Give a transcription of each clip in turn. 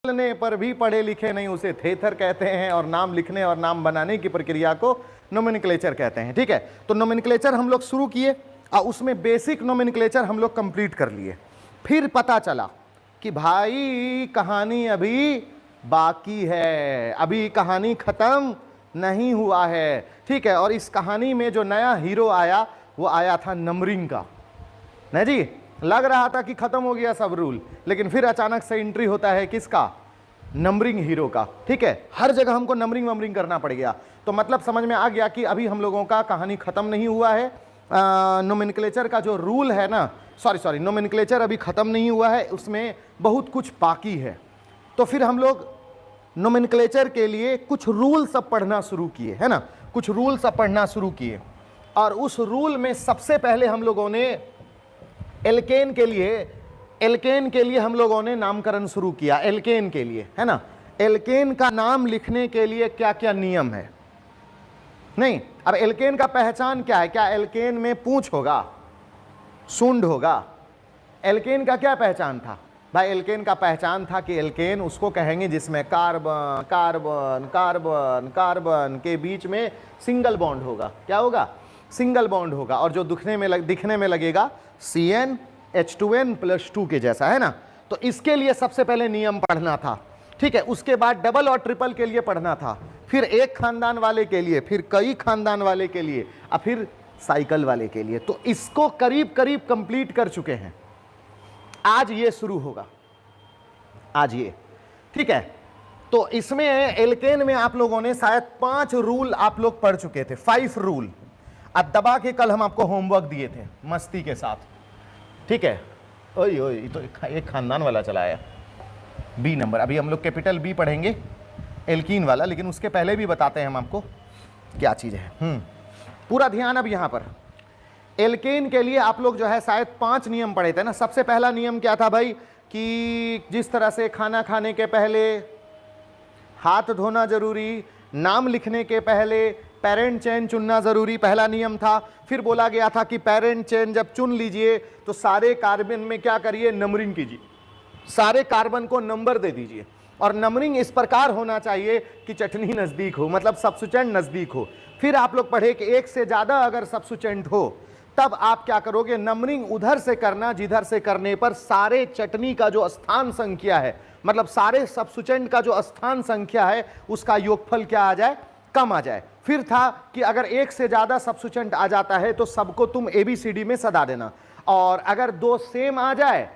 बोलने पर भी पढ़े लिखे नहीं उसे थेथर कहते हैं, और नाम लिखने और नाम बनाने की प्रक्रिया को नोमेनक्लेचर कहते हैं। ठीक है, तो नोमेनक्लेचर हम लोग शुरू किए और उसमें बेसिक नोमेनक्लेचर हम लोग कंप्लीट कर लिए। फिर पता चला कि भाई कहानी अभी बाकी है, अभी कहानी खत्म नहीं हुआ है। ठीक है, और इस कहानी में जो नया हीरो आया वो आया था नंबरिंग का। नहीं जी, लग रहा था कि खत्म हो गया सब रूल, लेकिन फिर अचानक से एंट्री होता है किसका? नंबरिंग हीरो का। ठीक है, हर जगह हमको नंबरिंग वंबरिंग करना पड़ गया। तो मतलब समझ में आ गया कि अभी हम लोगों का कहानी खत्म नहीं हुआ है। नोमेनक्लेचर का जो रूल है ना, सॉरी नोमेनक्लेचर अभी खत्म नहीं हुआ है, उसमें बहुत कुछ बाकी है। तो फिर हम लोग नोमेनक्लेचर के लिए कुछ रूल सब पढ़ना शुरू किए, है ना, कुछ रूल सब पढ़ना शुरू किए। और उस रूल में सबसे पहले हम लोगों ने एल्केन के लिए हम लोगों ने नामकरण शुरू किया। एल्केन के लिए, है ना, एल्केन का नाम लिखने के लिए क्या क्या नियम है। नहीं, अब एल्केन का पहचान क्या है? क्या एल्केन में पूंछ होगा, सूंड होगा? एल्केन का क्या पहचान था भाई? एल्केन का पहचान था कि एल्केन उसको कहेंगे जिसमें कार्बन कार्बन कार्बन कार्बन के बीच में सिंगल बॉन्ड होगा। क्या होगा? सिंगल बॉन्ड होगा, और जो दिखने में लगेगा CnH2n+2 के जैसा, है ना। तो इसके लिए सबसे पहले नियम पढ़ना था। ठीक है, उसके बाद डबल और ट्रिपल के लिए पढ़ना था, फिर एक खानदान वाले के लिए, फिर कई खानदान वाले के लिए, और फिर साइकिल वाले के लिए। तो इसको करीब करीब कंप्लीट कर चुके हैं। आज ये शुरू होगा, आज ये। ठीक है, तो इसमें एल्केन में आप लोगों ने शायद 5 रूल आप लोग पढ़ चुके थे, 5 रूल। अब दबा के कल हम आपको होमवर्क दिए थे मस्ती के साथ। ठीक है, ओए ओए, तो एक खानदान वाला चला आया, बी नंबर। अभी हम लोग कैपिटल बी पढ़ेंगे, एल्कीन वाला, लेकिन उसके पहले भी बताते हैं हम आपको क्या चीज़ है। पूरा ध्यान अब यहाँ पर। एल्केन के लिए आप लोग जो है शायद 5 नियम पढ़े थे ना। सबसे पहला नियम क्या था भाई? कि जिस तरह से खाना खाने के पहले हाथ धोना जरूरी, नाम लिखने के पहले पेरेंट चेन चुनना जरूरी, पहला नियम था। फिर बोला गया था कि पेरेंट चेन जब चुन लीजिए तो सारे कार्बन में क्या करिए? नंबरिंग कीजिए, सारे कार्बन को नंबर दे दीजिए। और नंबरिंग इस प्रकार होना चाहिए कि चटनी नजदीक हो, मतलब सब्स्टिट्यूएंट नजदीक हो। फिर आप लोग पढ़े कि एक से ज्यादा अगर सब्स्टिट्यूएंट हो तब आप क्या करोगे? नंबरिंग उधर से करना जिधर से करने पर सारे चटनी का जो स्थान संख्या है, मतलब सारे सब्स्टिट्यूएंट का जो स्थान संख्या है, उसका योगफल क्या आ जाए? कम आ जाए। फिर था कि अगर एक से ज्यादा सब्स्टिट्यूएंट आ जाता है तो सबको तुम ABCD में सदा देना, और अगर 2 सेम आ जाए,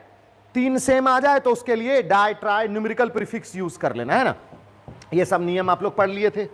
3 सेम आ जाए, तो उसके लिए di tri numerical prefix use कर लेना, है ना। ये सब नियम आप लोग पढ़ लिए थे।